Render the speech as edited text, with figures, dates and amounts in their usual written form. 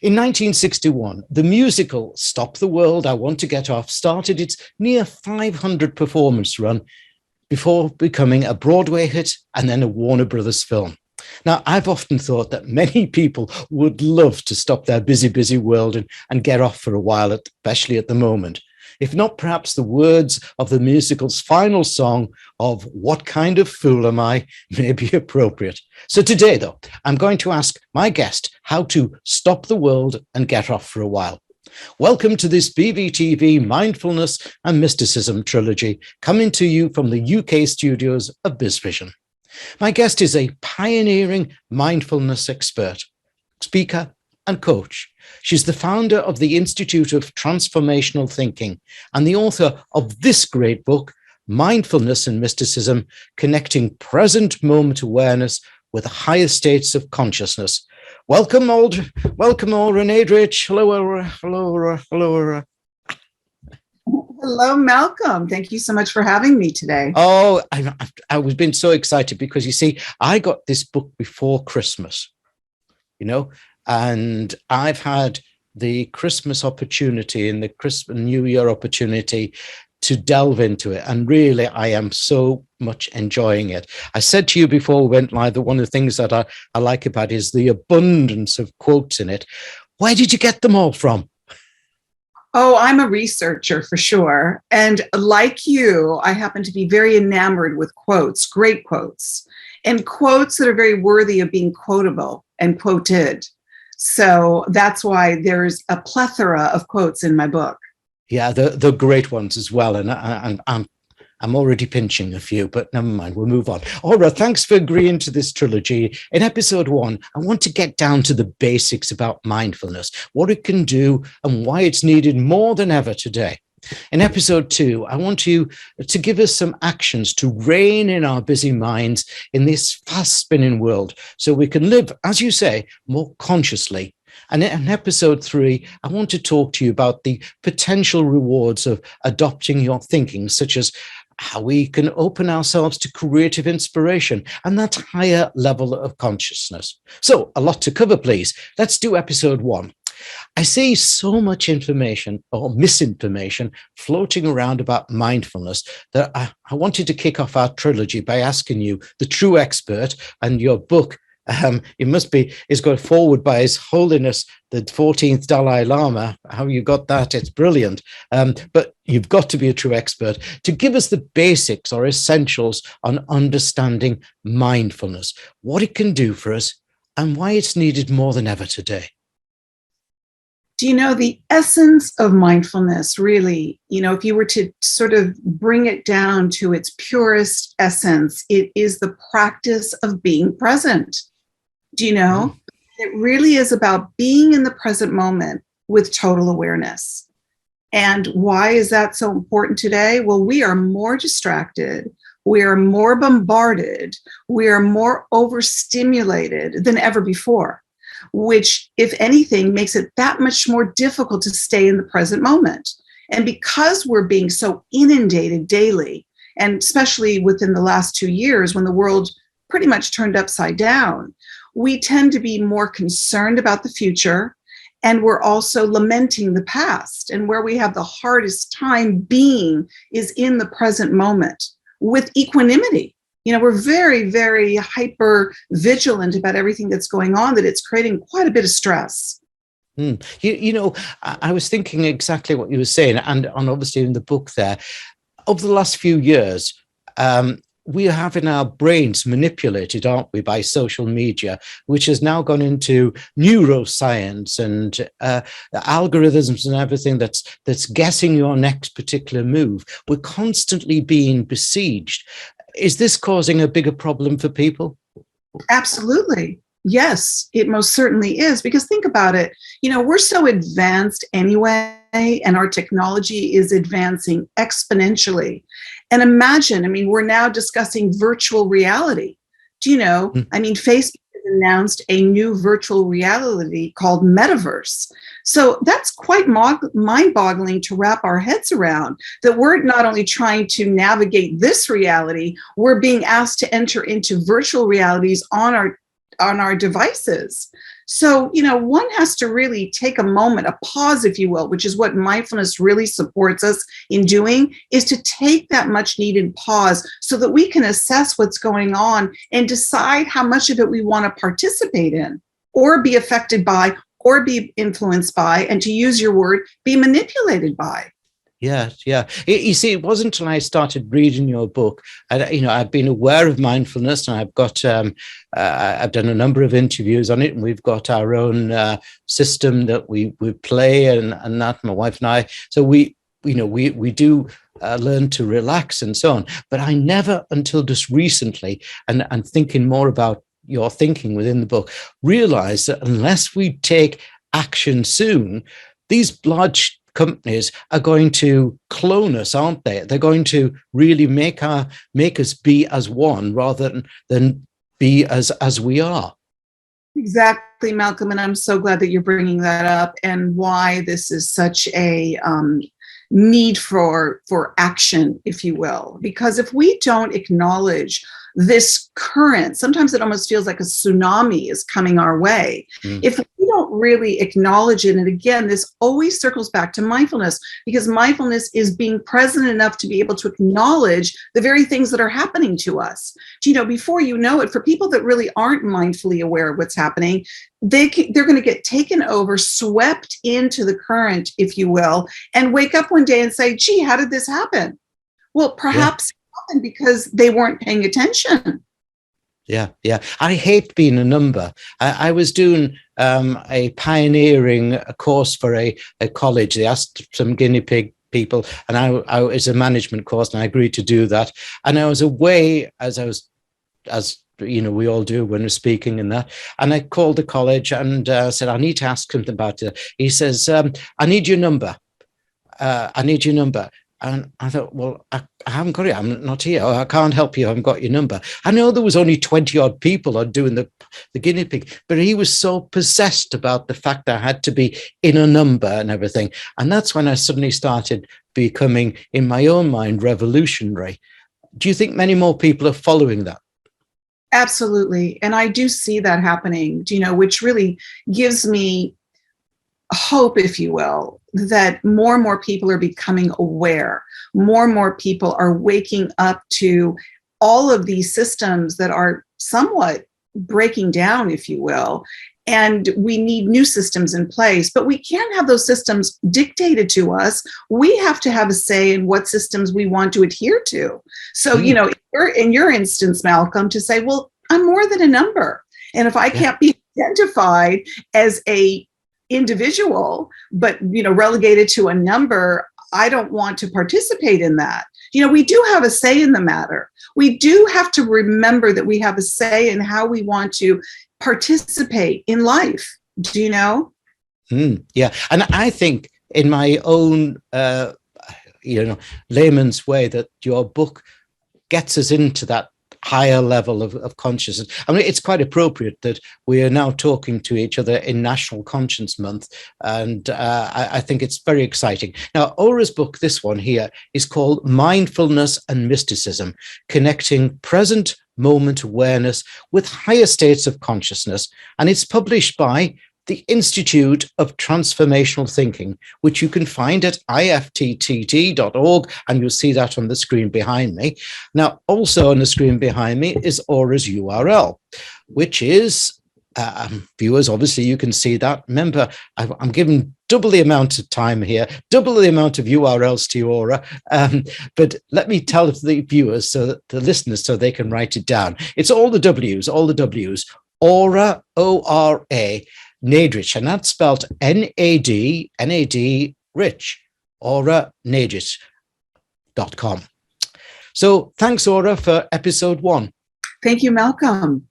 In 1961, the musical Stop the World, I Want to Get Off started its near 500 performance run before becoming a Broadway hit and then a Warner Brothers film. Now, I've often thought that many people would love to stop their busy world and get off for a while, especially at the moment. If not, perhaps the words of the musical's final song of "What Kind of Fool Am I" may be appropriate. So today, though, I'm going to ask my guest how to stop the world and get off for a while. Welcome to this BVTV Mindfulness and Mysticism Trilogy, coming to you from the UK Studios of BizVision. My guest is a pioneering mindfulness expert, speaker, and coach. She's the founder of the Institute of Transformational Thinking and the author of this great book, Mindfulness and Mysticism, Connecting Present Moment Awareness with the Higher States of Consciousness. Welcome, Ora Nadrich. Hello, Ora. Hello, Ora. Hello, Ora. Hello, Malcolm. Thank you so much for having me today. Oh, I was been so excited because, you see, I got this book before Christmas, and I've had the Christmas opportunity and the Christmas New Year opportunity to delve into it. And really, I am so much enjoying it. I said to you before we went live that one of the things that I like about it is the abundance of quotes in it. Where did you get them all from? Oh, I'm a researcher for sure. And like you, I happen to be very enamored with quotes, great quotes, and quotes that are very worthy of being quotable and quoted. So that's why there's a plethora of quotes in my book. Yeah, the great ones as well. And I'm already pinching a few, but never mind, we'll move on. Ora, thanks for agreeing to this trilogy. In episode 1, I want to get down to the basics about mindfulness, what it can do and why it's needed more than ever today. In episode 2, I want you to give us some actions to rein in our busy minds in this fast-spinning world so we can live, as you say, more consciously. And in episode 3, I want to talk to you about the potential rewards of adopting your thinking, such as how we can open ourselves to creative inspiration and that higher level of consciousness. So, a lot to cover, please. Let's do episode 1. I see so much information or misinformation floating around about mindfulness that I wanted to kick off our trilogy by asking you, the true expert, and your book, is going forward by His Holiness the 14th Dalai Lama. How you got that? It's brilliant. But you've got to be a true expert to give us the basics or essentials on understanding mindfulness, what it can do for us, and why it's needed more than ever today. Do you know the essence of mindfulness, really, if you were to sort of bring it down to its purest essence, it is the practice of being present. Do you know? It really is about being in the present moment with total awareness. And why is that so important today? Well, we are more distracted. We are more bombarded. We are more overstimulated than ever before, which, if anything, makes it that much more difficult to stay in the present moment. And because we're being so inundated daily, and especially within the last 2 years when the world pretty much turned upside down, we tend to be more concerned about the future, and we're also lamenting the past. And where we have the hardest time being is in the present moment with equanimity. We're very, very hyper vigilant about everything that's going on, that it's creating quite a bit of stress. I was thinking exactly what you were saying, and obviously in the book there, over the last few years, we are having our brains manipulated, aren't we, by social media, which has now gone into neuroscience and algorithms and everything that's guessing your next particular move. We're constantly being besieged. Is this causing a bigger problem for people? Absolutely. Yes, it most certainly is. Because think about it, we're so advanced anyway, and our technology is advancing exponentially. And imagine, we're now discussing virtual reality. Do you know, Facebook has announced a new virtual reality called Metaverse. So that's quite mind-boggling to wrap our heads around, that we're not only trying to navigate this reality, we're being asked to enter into virtual realities on our devices. So, one has to really take a moment, a pause, if you will, which is what mindfulness really supports us in doing, is to take that much needed pause so that we can assess what's going on and decide how much of it we want to participate in or be affected by or be influenced by, and to use your word, be manipulated by. Yeah. You see, it wasn't until I started reading your book, I've been aware of mindfulness, and I've got, I've done a number of interviews on it, and we've got our own system that we play, and that, my wife and I. So we do learn to relax and so on. But I never, until just recently, and thinking more about your thinking within the book, realized that unless we take action soon, these large companies are going to clone us, aren't they? They're going to really make us be as one rather than be as we are. Exactly, Malcolm. And I'm so glad that you're bringing that up, and why this is such a need for action, if you will. Because if we don't acknowledge this current, sometimes it almost feels like a tsunami is coming our way. If we don't really acknowledge it, and again, this always circles back to mindfulness, because mindfulness is being present enough to be able to acknowledge the very things that are happening to us. Before you know it, for people that really aren't mindfully aware of what's happening, they're going to get taken over, swept into the current, if you will, and wake up one day and say, gee, how did this happen? Well, perhaps because they weren't paying attention. Yeah. I hate being a number. I was doing a pioneering course for a college. They asked some guinea pig people, and I it's a management course, and I agreed to do that. And I was away as we all do when we're speaking and that. And I called the college and said, I need to ask something about it. He says, I need your number. And I thought, well, I haven't got it. I'm not here. I can't help you. I haven't got your number. I know there was only 20 odd people doing the guinea pig, but he was so possessed about the fact that I had to be in a number and everything. And that's when I suddenly started becoming, in my own mind, revolutionary. Do you think many more people are following that? Absolutely. And I do see that happening, which really gives me hope, if you will, that more and more people are becoming aware. More and more people are waking up to all of these systems that are somewhat breaking down, if you will. And we need new systems in place, but we can't have those systems dictated to us. We have to have a say in what systems we want to adhere to. So, in your instance, Malcolm, to say, well, I'm more than a number. And if I can't be identified as a individual, but, relegated to a number, I don't want to participate in that. We do have a say in the matter. We do have to remember that we have a say in how we want to participate in life. Do you know? Yeah. And I think in my own, layman's way, that your book gets us into that higher level of consciousness. I mean, it's quite appropriate that we are now talking to each other in National Conscience Month. And I think it's very exciting. Now, Ora's book, this one here, is called Mindfulness and Mysticism, Connecting Present Moment Awareness with Higher States of Consciousness. And it's published by the Institute of Transformational Thinking, which you can find at ifttt.org, and you'll see that on the screen behind me. Now, also on the screen behind me is Ora's URL, which is, viewers, obviously you can see that. Remember, I'm giving double the amount of time here, double the amount of URLs to you, Ora. But let me tell the viewers, so the listeners, so they can write it down. It's all the W's. Ora, O-R-A, Nadrich, and that's spelled N-A-D, Rich, Ora Nadrich.com. So thanks, Ora, for episode 1. Thank you, Malcolm.